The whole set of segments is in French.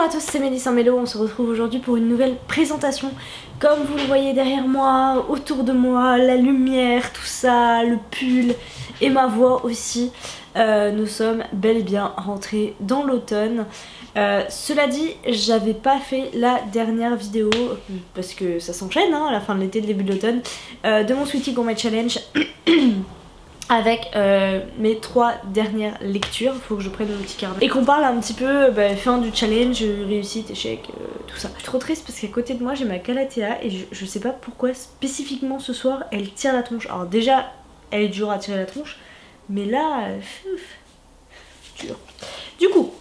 à tous, c'est Mélissa Mélo, on se retrouve aujourd'hui pour une nouvelle présentation. Comme vous le voyez derrière moi, autour de moi, la lumière, tout ça, le pull et ma voix aussi, nous sommes bel et bien rentrés dans l'automne. Cela dit, j'avais pas fait la dernière vidéo, parce que ça s'enchaîne hein, à la fin de l'été, le début de l'automne, de mon Sweetie Gourmet Challenge. Avec mes 3 dernières lectures, faut que je prenne mon petit carnet et qu'on parle un petit peu fin du challenge, réussite, échec, tout ça. Je suis trop triste parce qu'à côté de moi j'ai ma Calathea et je sais pas pourquoi spécifiquement ce soir elle tire la tronche. Alors déjà elle est dure à tirer la tronche, mais là, dur. Du coup,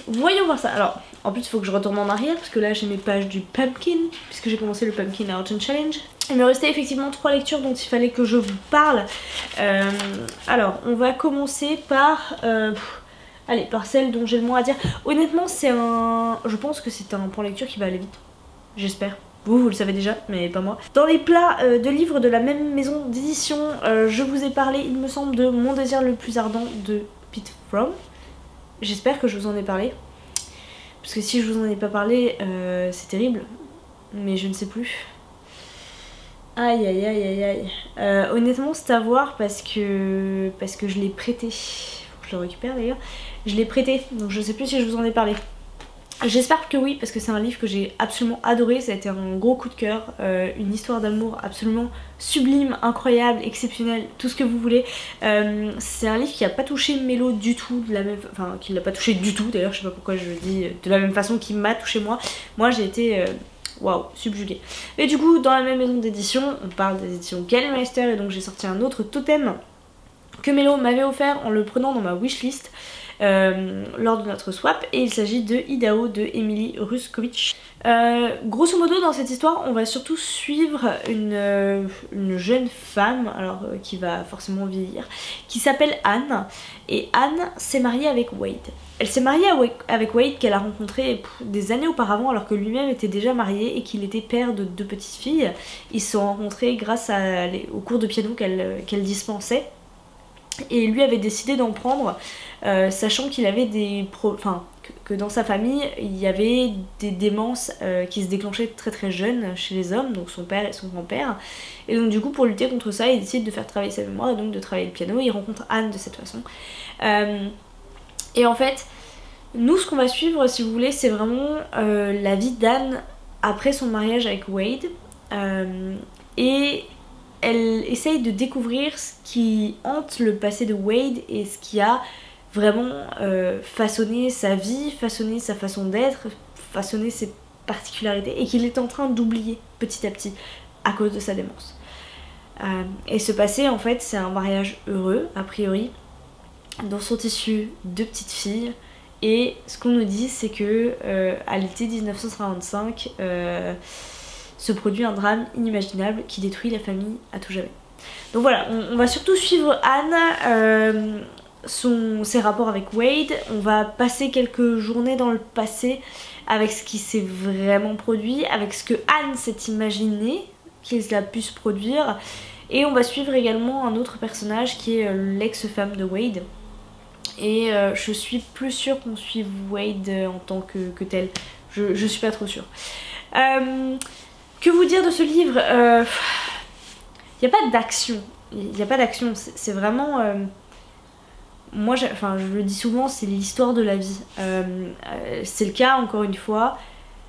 voyons voir ça. Alors en plus il faut que je retourne en arrière parce que là j'ai mes pages du Pumpkin, puisque j'ai commencé le Pumpkin Autumn Challenge. Il me restait effectivement 3 lectures dont il fallait que je vous parle. Alors on va commencer par allez, par celle dont j'ai le moins à dire. Honnêtement c'est un... je pense que c'est un point lecture qui va aller vite. J'espère. Vous le savez déjà, mais pas moi. Dans les plats de livres de la même maison d'édition, je vous ai parlé, il me semble, de Mon désir le plus ardent de Pete Fromm. J'espère que je vous en ai parlé. Parce que si je vous en ai pas parlé, c'est terrible. Mais je ne sais plus. Aïe aïe aïe aïe aïe. Honnêtement c'est à voir parce que je l'ai prêté. Faut que je le récupère d'ailleurs. Je l'ai prêté, donc je sais plus si je vous en ai parlé. J'espère que oui, parce que c'est un livre que j'ai absolument adoré. Ça a été un gros coup de cœur, une histoire d'amour absolument sublime, incroyable, exceptionnelle, tout ce que vous voulez. C'est un livre qui a pas touché Mélo du tout, de la même... enfin qui l'a pas touché du tout d'ailleurs, je sais pas pourquoi je le dis de la même façon qu'il m'a touché moi. Moi j'ai été... waouh, subjuguée. Et du coup, dans la même maison d'édition, on parle des éditions Kellermeister, et donc j'ai sorti un autre totem que Mélo m'avait offert en le prenant dans ma wishlist lors de notre swap, et il s'agit de Idaho de Emily Ruskovich. Grosso modo dans cette histoire on va surtout suivre une jeune femme, alors qui va forcément vieillir, qui s'appelle Anne, et Anne s'est mariée avec Wade. Elle s'est mariée avec Wade qu'elle a rencontré des années auparavant alors que lui-même était déjà marié et qu'il était père de 2 petites filles. Ils se sont rencontrés grâce aux cours de piano qu'elle dispensait. Et lui avait décidé d'en prendre, sachant qu'il avait que dans sa famille il y avait des démences qui se déclenchaient très très jeunes chez les hommes, donc son père et son grand-père. Et donc du coup pour lutter contre ça il décide de faire travailler sa mémoire et donc de travailler le piano. Il rencontre Anne de cette façon. Et en fait nous ce qu'on va suivre si vous voulez c'est vraiment la vie d'Anne après son mariage avec Wade. Et elle essaye de découvrir ce qui hante le passé de Wade et ce qui a vraiment façonné sa vie, façonné sa façon d'être, façonné ses particularités et qu'il est en train d'oublier petit à petit à cause de sa démence. Et ce passé en fait c'est un mariage heureux a priori dont sont issues 2 petites filles, et ce qu'on nous dit c'est que à l'été 1955 se produit un drame inimaginable qui détruit la famille à tout jamais. Donc voilà, on va surtout suivre Anne, ses rapports avec Wade. On va passer quelques journées dans le passé avec ce qui s'est vraiment produit, avec ce que Anne s'est imaginé qu'il a pu se produire. Et on va suivre également un autre personnage qui est l'ex-femme de Wade. Et je suis plus sûre qu'on suive Wade en tant que tel. Je suis pas trop sûre. Que vous dire de ce livre? Il n'y a pas d'action. Il n'y a pas d'action. C'est vraiment... moi, je le dis souvent, c'est l'histoire de la vie. C'est le cas, encore une fois.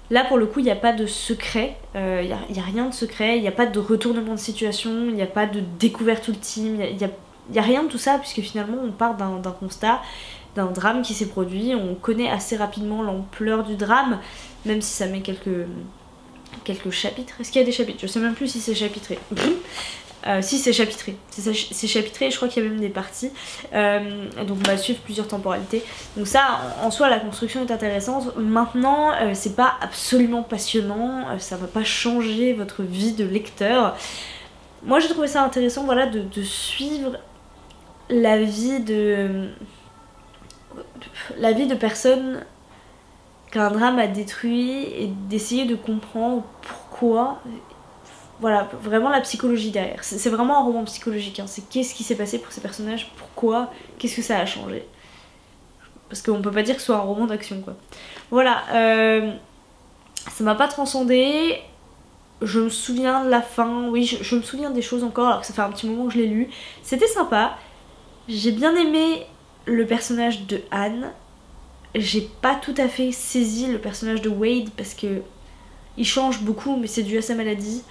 Là, pour le coup, il n'y a pas de secret. Il n'y a rien de secret. Il n'y a pas de retournement de situation. Il n'y a pas de découverte ultime. Il n'y a rien de tout ça, puisque finalement, on part d'un constat, d'un drame qui s'est produit. On connaît assez rapidement l'ampleur du drame, même si ça met quelques chapitres. Est-ce qu'il y a des chapitres? Je sais même plus si c'est chapitré. Si c'est chapitré, c'est chapitré et je crois qu'il y a même des parties. Donc on va suivre plusieurs temporalités. Donc ça en soi la construction est intéressante. Maintenant c'est pas absolument passionnant, ça va pas changer votre vie de lecteur. Moi j'ai trouvé ça intéressant, voilà, de suivre la vie de personnes qu'un drame a détruit et d'essayer de comprendre pourquoi. Voilà, vraiment la psychologie derrière. C'est vraiment un roman psychologique, hein. C'est qu'est-ce qui s'est passé pour ces personnages, pourquoi, qu'est-ce que ça a changé. parce qu'on peut pas dire que ce soit un roman d'action quoi. Voilà, ça m'a pas transcendé. Je me souviens de la fin, oui je me souviens des choses encore alors que ça fait un petit moment que je l'ai lu. C'était sympa, j'ai bien aimé le personnage de Anne. J'ai pas tout à fait saisi le personnage de Wade parce que il change beaucoup mais c'est dû à sa maladie.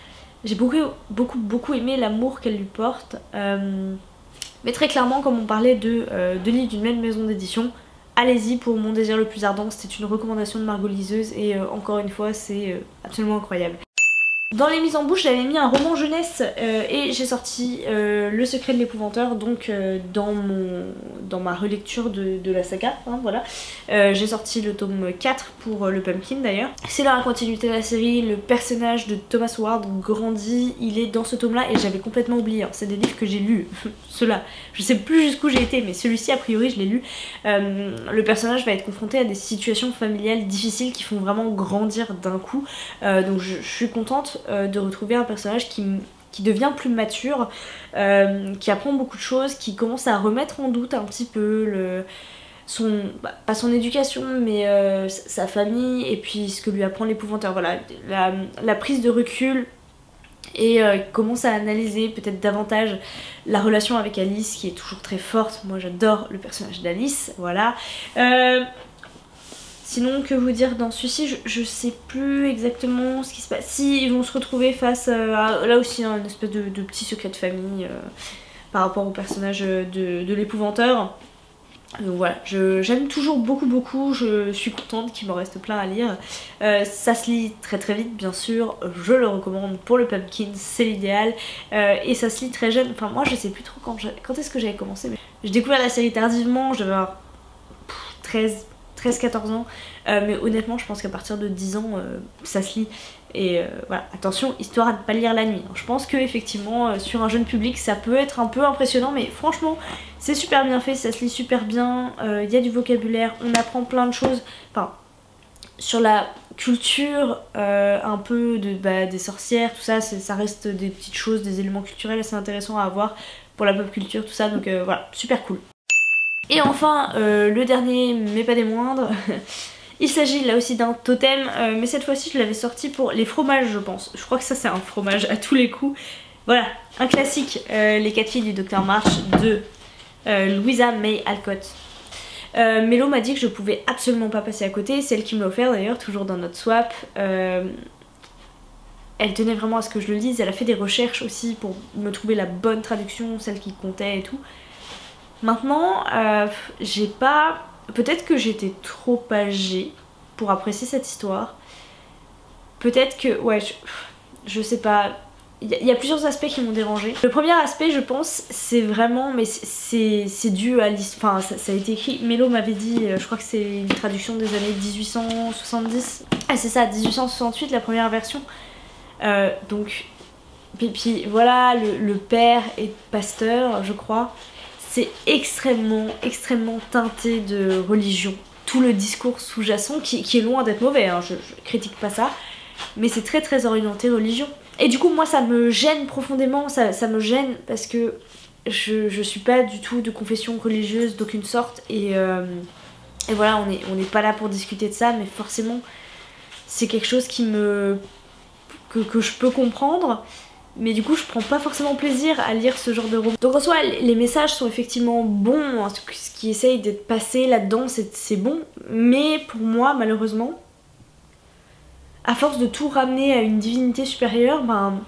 J'ai beaucoup aimé l'amour qu'elle lui porte. Mais très clairement, comme on parlait de livres d'une même maison d'édition, allez-y pour Mon désir le plus ardent, c'est une recommandation de Margot Liseuse et encore une fois c'est absolument incroyable. Dans les mises en bouche j'avais mis un roman jeunesse et j'ai sorti Le secret de l'épouvanteur, donc dans ma relecture de la saga, hein, voilà. J'ai sorti le tome 4 pour le Pumpkin d'ailleurs. C'est dans la continuité de la série, le personnage de Thomas Howard grandit, il est dans ce tome là et j'avais complètement oublié, hein. C'est des livres que j'ai lus, ceux-là. Je sais plus jusqu'où j'ai été mais celui-ci a priori je l'ai lu. Le personnage va être confronté à des situations familiales difficiles qui font vraiment grandir d'un coup, donc je suis contente de retrouver un personnage qui devient plus mature, qui apprend beaucoup de choses, qui commence à remettre en doute un petit peu pas son éducation mais sa famille et puis ce que lui apprend l'épouvanteur, voilà, la prise de recul et commence à analyser peut-être davantage la relation avec Alice qui est toujours très forte. Moi j'adore le personnage d'Alice, voilà. Sinon, que vous dire dans celui-ci, je sais plus exactement ce qui se passe. Si, ils vont se retrouver face à, là aussi, hein, une espèce de petit secret de famille par rapport au personnage de l'épouvanteur. Donc voilà, j'aime toujours beaucoup, je suis contente qu'il m'en reste plein à lire. Ça se lit très vite bien sûr, je le recommande pour le Pumpkin, c'est l'idéal. Et ça se lit très jeune, enfin moi je sais plus trop quand est-ce que j'avais commencé. Mais j'ai découvert la série tardivement, j'avais 13-14 ans, mais honnêtement je pense qu'à partir de 10 ans ça se lit. Et voilà, attention, histoire à ne pas lire la nuit. Je pense que effectivement sur un jeune public ça peut être un peu impressionnant, mais franchement c'est super bien fait, ça se lit super bien, il y a du vocabulaire, on apprend plein de choses, enfin sur la culture un peu des sorcières, tout ça, ça reste des petites choses, des éléments culturels assez intéressants à avoir pour la pop culture, tout ça, donc voilà, super cool. Et enfin, le dernier, mais pas des moindres, il s'agit là aussi d'un totem, mais cette fois-ci je l'avais sorti pour les fromages je pense. Je crois que ça c'est un fromage à tous les coups. Voilà, un classique, Les 4 filles du Docteur March de Louisa May Alcott. Mélo m'a dit que je pouvais absolument pas passer à côté, c'est elle qui me l'a offert d'ailleurs, toujours dans notre swap. Elle tenait vraiment à ce que je le lise, elle a fait des recherches aussi pour me trouver la bonne traduction, celle qui comptait et tout. Maintenant, j'ai pas... Peut-être que j'étais trop âgée pour apprécier cette histoire. Peut-être que... Ouais, je sais pas. Il y a plusieurs aspects qui m'ont dérangée. Le premier aspect, je pense, c'est vraiment... Mais c'est dû à l'histoire... Enfin, ça a été écrit... Mélo m'avait dit, je crois que c'est une traduction des années 1870. Ah, c'est ça, 1868, la première version. Donc... Puis voilà, le père est pasteur, je crois. C'est extrêmement teinté de religion. Tout le discours sous-jacent, qui est loin d'être mauvais, hein, je critique pas ça, mais c'est très orienté religion. Et du coup moi ça me gêne profondément, ça me gêne parce que je suis pas du tout de confession religieuse d'aucune sorte et voilà, on n'est pas là pour discuter de ça, mais forcément c'est quelque chose que je peux comprendre. Mais du coup je prends pas forcément plaisir à lire ce genre de roman. Donc en soi les messages sont effectivement bons, hein, ce qui essaye d'être passé là-dedans c'est bon. Mais pour moi malheureusement, à force de tout ramener à une divinité supérieure, ben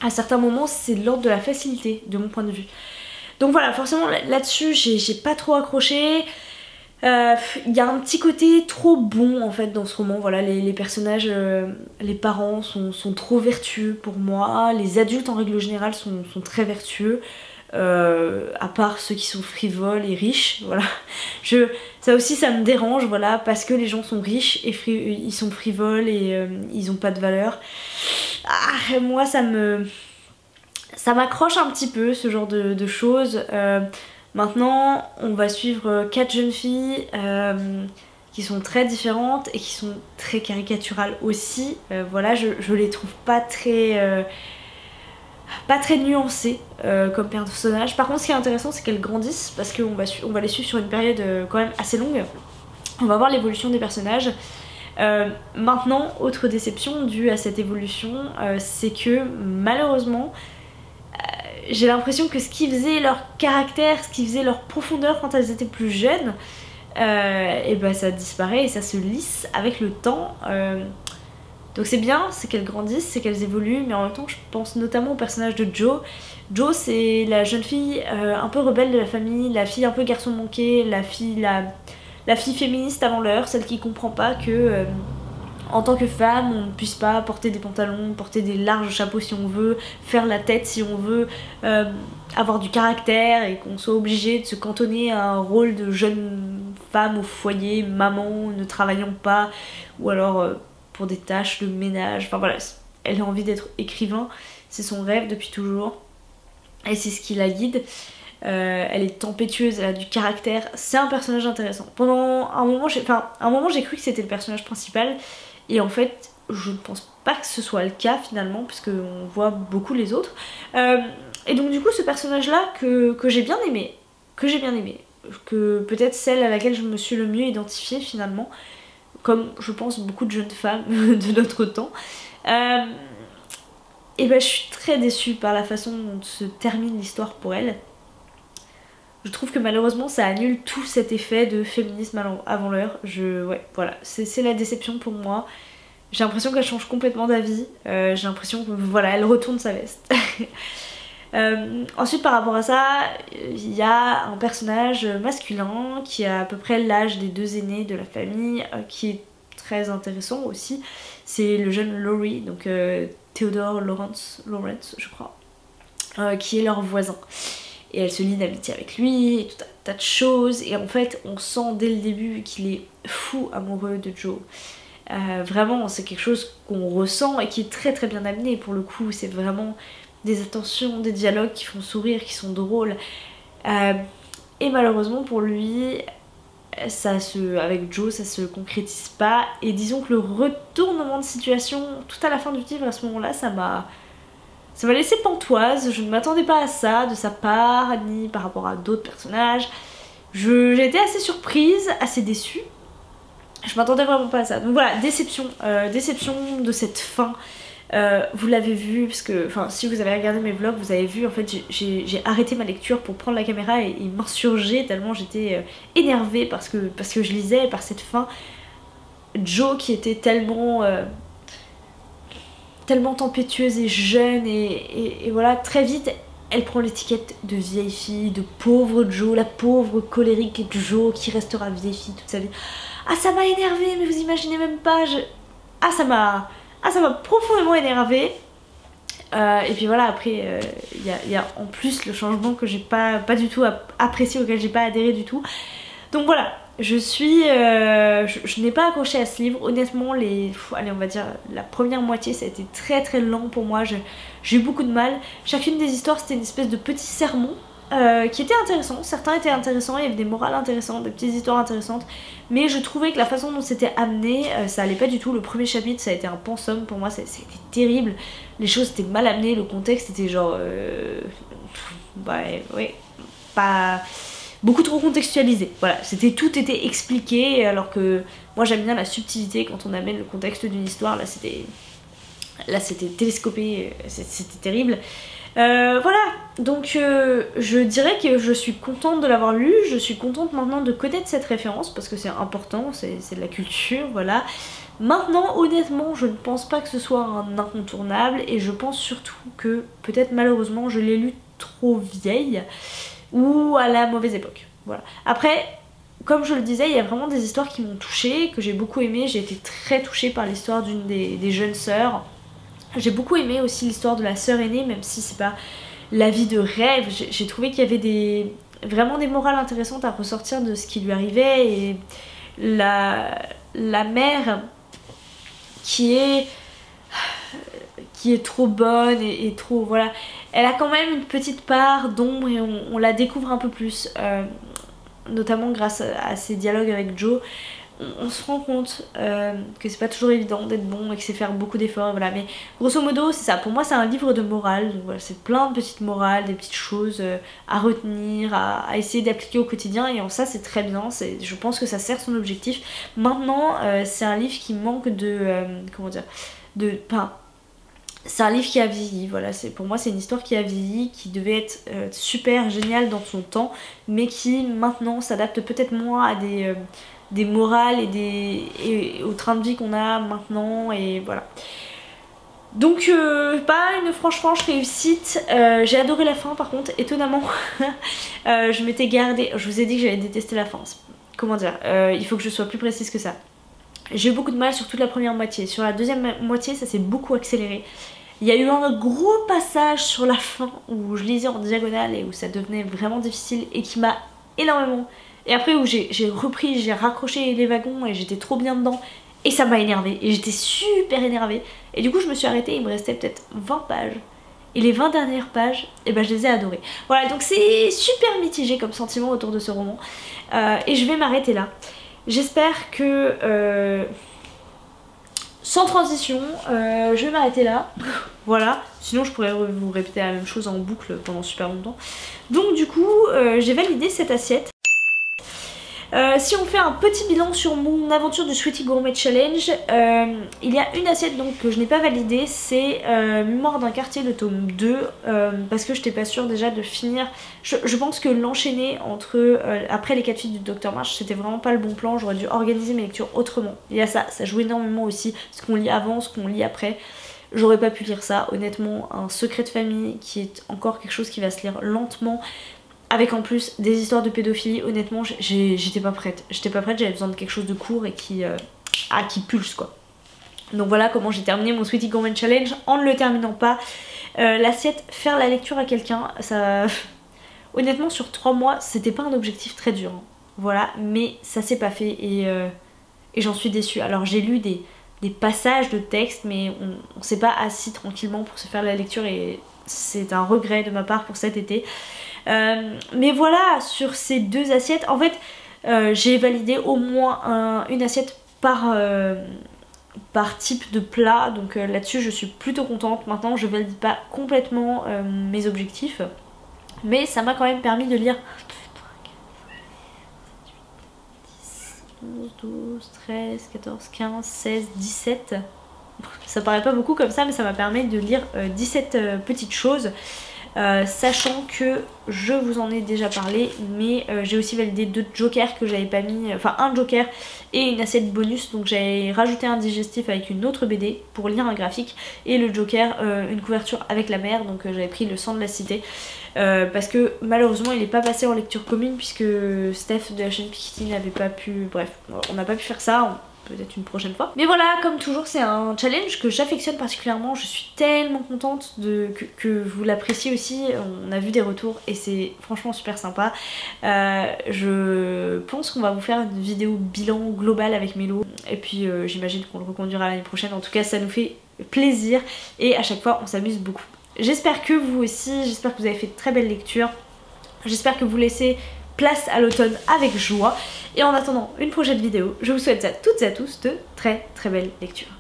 à certains moments c'est de l'ordre de la facilité de mon point de vue. Donc voilà, forcément là-dessus j'ai pas trop accroché. Il y a un petit côté trop bon en fait dans ce roman, voilà, les personnages, les parents sont trop vertueux pour moi, les adultes en règle générale sont très vertueux, à part ceux qui sont frivoles et riches, voilà. Ça aussi ça me dérange, voilà, parce que les gens sont riches et ils sont frivoles et ils ont pas de valeur. Ah, moi ça m'accroche un petit peu ce genre de choses. Maintenant, on va suivre 4 jeunes filles qui sont très différentes et qui sont très caricaturales aussi. Voilà, je les trouve pas très... pas très nuancée comme personnage. Par contre ce qui est intéressant c'est qu'elles grandissent parce qu'on va les suivre sur une période quand même assez longue. On va voir l'évolution des personnages. Maintenant, autre déception due à cette évolution, c'est que malheureusement j'ai l'impression que ce qui faisait leur caractère, ce qui faisait leur profondeur quand elles étaient plus jeunes, et ben ça disparaît et ça se lisse avec le temps. Donc c'est bien, c'est qu'elles grandissent, c'est qu'elles évoluent, mais en même temps je pense notamment au personnage de Jo. Jo c'est la jeune fille un peu rebelle de la famille, la fille un peu garçon manqué, la fille féministe avant l'heure, celle qui comprend pas que en tant que femme on ne puisse pas porter des pantalons, porter des larges chapeaux si on veut, faire la tête si on veut, avoir du caractère et qu'on soit obligé de se cantonner à un rôle de jeune femme au foyer, maman, ne travaillant pas, ou alors pour des tâches de ménage, enfin voilà, elle a envie d'être écrivain, c'est son rêve depuis toujours et c'est ce qui la guide. Elle est tempétueuse, elle a du caractère, c'est un personnage intéressant. Pendant un moment, j'ai cru que c'était le personnage principal et en fait je ne pense pas que ce soit le cas finalement puisqu'on voit beaucoup les autres. Et donc du coup ce personnage là que j'ai bien aimé, que peut-être celle à laquelle je me suis le mieux identifiée finalement, comme je pense beaucoup de jeunes femmes de notre temps, et ben je suis très déçue par la façon dont se termine l'histoire pour elle. Je trouve que malheureusement ça annule tout cet effet de féminisme avant l'heure. Ouais, voilà, c'est la déception pour moi. J'ai l'impression qu'elle change complètement d'avis. J'ai l'impression que voilà, elle retourne sa veste. Ensuite par rapport à ça, il y a un personnage masculin qui a à peu près l'âge des deux aînés de la famille, qui est très intéressant aussi. C'est le jeune Laurie, donc Theodore Lawrence je crois, qui est leur voisin. Et elle se lie d'amitié avec lui et tout un tas de choses, et en fait on sent dès le début qu'il est fou amoureux de Jo. Vraiment c'est quelque chose qu'on ressent et qui est très très bien amené pour le coup. C'est vraiment des attentions, des dialogues qui font sourire, qui sont drôles, et malheureusement pour lui avec Jo ça se concrétise pas, et disons que le retournement de situation tout à la fin du livre à ce moment là ça m'a laissé pantoise. Je ne m'attendais pas à ça de sa part ni par rapport à d'autres personnages. J'ai été assez surprise, assez déçue. Je m'attendais vraiment pas à ça. Donc voilà, déception de cette fin. Vous l'avez vu, parce que si vous avez regardé mes vlogs, vous avez vu en fait j'ai arrêté ma lecture pour prendre la caméra et m'insurger tellement j'étais énervée parce que je lisais par cette fin. Jo qui était tellement tempétueuse et jeune et voilà, très vite elle prend l'étiquette de vieille fille, de pauvre Jo, la pauvre colérique Jo qui restera vieille fille toute sa vie. Ah ça m'a énervée, mais vous imaginez même pas, ça m'a profondément énervée. Et puis voilà, après il y a en plus le changement que j'ai pas du tout apprécié, auquel j'ai pas adhéré du tout. Donc voilà, je n'ai pas accroché à ce livre. Honnêtement, allez, on va dire la première moitié ça a été très très lent pour moi. J'ai eu beaucoup de mal. Chacune des histoires c'était une espèce de petit sermon qui était intéressant. Certains étaient intéressants, il y avait des morales intéressantes, des petites histoires intéressantes, mais je trouvais que la façon dont c'était amené ça allait pas du tout. Le premier chapitre ça a été un pensum pour moi, ça a été terrible. Les choses étaient mal amenées, le contexte était genre ouais, pas beaucoup trop contextualisé. Voilà, tout était expliqué, alors que moi j'aime bien la subtilité quand on amène le contexte d'une histoire. Là c'était télescopé, c'était terrible. Voilà, donc je dirais que je suis contente de l'avoir lu. Je suis contente maintenant de connaître cette référence parce que c'est important, c'est de la culture, voilà. Maintenant honnêtement je ne pense pas que ce soit un incontournable, et je pense surtout que peut-être malheureusement je l'ai lu trop vieille ou à la mauvaise époque, voilà. Après, comme je le disais, il y a vraiment des histoires qui m'ont touchée, que j'ai beaucoup aimé. J'ai été très touchée par l'histoire d'une des jeunes sœurs. J'ai beaucoup aimé aussi l'histoire de la sœur aînée, même si c'est pas la vie de rêve. J'ai trouvé qu'il y avait vraiment des morales intéressantes à ressortir de ce qui lui arrivait, et la mère qui est trop bonne et trop, voilà, elle a quand même une petite part d'ombre et on la découvre un peu plus, notamment grâce à ses dialogues avec Jo. on se rend compte que c'est pas toujours évident d'être bon et que c'est faire beaucoup d'efforts, voilà. Mais grosso modo c'est ça, pour moi c'est un livre de morale, donc voilà, c'est plein de petites morales, des petites choses à retenir, à essayer d'appliquer au quotidien, et en ça c'est très bien, je pense que ça sert son objectif. Maintenant c'est un livre qui manque de, comment dire, c'est un livre qui a vieilli, voilà, pour moi c'est une histoire qui a vieilli, qui devait être super géniale dans son temps, mais qui maintenant s'adapte peut-être moins à des morales et au train de vie qu'on a maintenant, et voilà. Donc pas une franche réussite. J'ai adoré la fin par contre, étonnamment. Je m'étais gardée, je vous ai dit que j'avais détesté la fin, comment dire, il faut que je sois plus précise que ça. J'ai eu beaucoup de mal sur toute la première moitié, sur la deuxième moitié ça s'est beaucoup accéléré. Il y a eu un gros passage sur la fin où je lisais en diagonale et où ça devenait vraiment difficile et qui m'a énormément... Et après où j'ai repris, j'ai raccroché les wagons et j'étais trop bien dedans et ça m'a énervée et j'étais super énervée. Et du coup je me suis arrêtée, il me restait peut-être 20 pages. Et les 20 dernières pages, eh ben, je les ai adorées. Voilà, donc c'est super mitigé comme sentiment autour de ce roman. Et je vais m'arrêter là. J'espère que... sans transition, je vais m'arrêter là. Voilà, sinon je pourrais vous répéter la même chose en boucle pendant super longtemps. Donc du coup, j'ai validé cette assiette. Si on fait un petit bilan sur mon aventure du Sweetie Gourmet Challenge, il y a une assiette donc que je n'ai pas validée, c'est Mémoire d'un quartier, le tome 2, parce que je n'étais pas sûre déjà de finir. Je pense que l'enchaîner entre après les 4 filles du Dr March, c'était vraiment pas le bon plan, j'aurais dû organiser mes lectures autrement. Il y a ça joue énormément aussi, ce qu'on lit avant, ce qu'on lit après. J'aurais pas pu lire ça, honnêtement, un secret de famille qui est encore quelque chose qui va se lire lentement. Avec en plus des histoires de pédophilie, honnêtement j'étais pas prête. J'avais besoin de quelque chose de court et qui pulse quoi. Donc voilà comment j'ai terminé mon Sweetie Gourmet Challenge en ne le terminant pas. L'assiette, faire la lecture à quelqu'un, ça... Honnêtement sur 3 mois c'était pas un objectif très dur. Hein. Voilà, mais ça s'est pas fait et j'en suis déçue. Alors j'ai lu des passages de texte mais on s'est pas assis tranquillement pour se faire la lecture et c'est un regret de ma part pour cet été. Mais voilà, sur ces 2 assiettes, en fait j'ai validé au moins une assiette par type de plat, donc là-dessus je suis plutôt contente. Maintenant je valide pas complètement mes objectifs, mais ça m'a quand même permis de lire 11, 12, 13, 14, 15, 16, 17. Ça paraît pas beaucoup comme ça, mais ça m'a permis de lire 17 petites choses. Sachant que je vous en ai déjà parlé, mais j'ai aussi validé 2 jokers que j'avais pas mis, enfin un joker et une assiette bonus, donc j'avais rajouté un digestif avec une autre BD pour lire un graphique et le joker une couverture avec la mer, donc j'avais pris Le sang de la cité parce que malheureusement il n'est pas passé en lecture commune puisque Steph de la chaîne Piketty n'avait pas pu, bref on n'a pas pu faire ça. Peut-être une prochaine fois. Mais voilà, comme toujours c'est un challenge que j'affectionne particulièrement. Je suis tellement contente que vous l'appréciez aussi. On a vu des retours et c'est franchement super sympa. Je pense qu'on va vous faire une vidéo bilan global avec Mélo. Et puis j'imagine qu'on le reconduira l'année prochaine. En tout cas ça nous fait plaisir et à chaque fois on s'amuse beaucoup. J'espère que vous aussi, j'espère que vous avez fait de très belles lectures. J'espère que vous laissez place à l'automne avec joie. Et en attendant une prochaine vidéo, je vous souhaite à toutes et à tous de très belles lectures.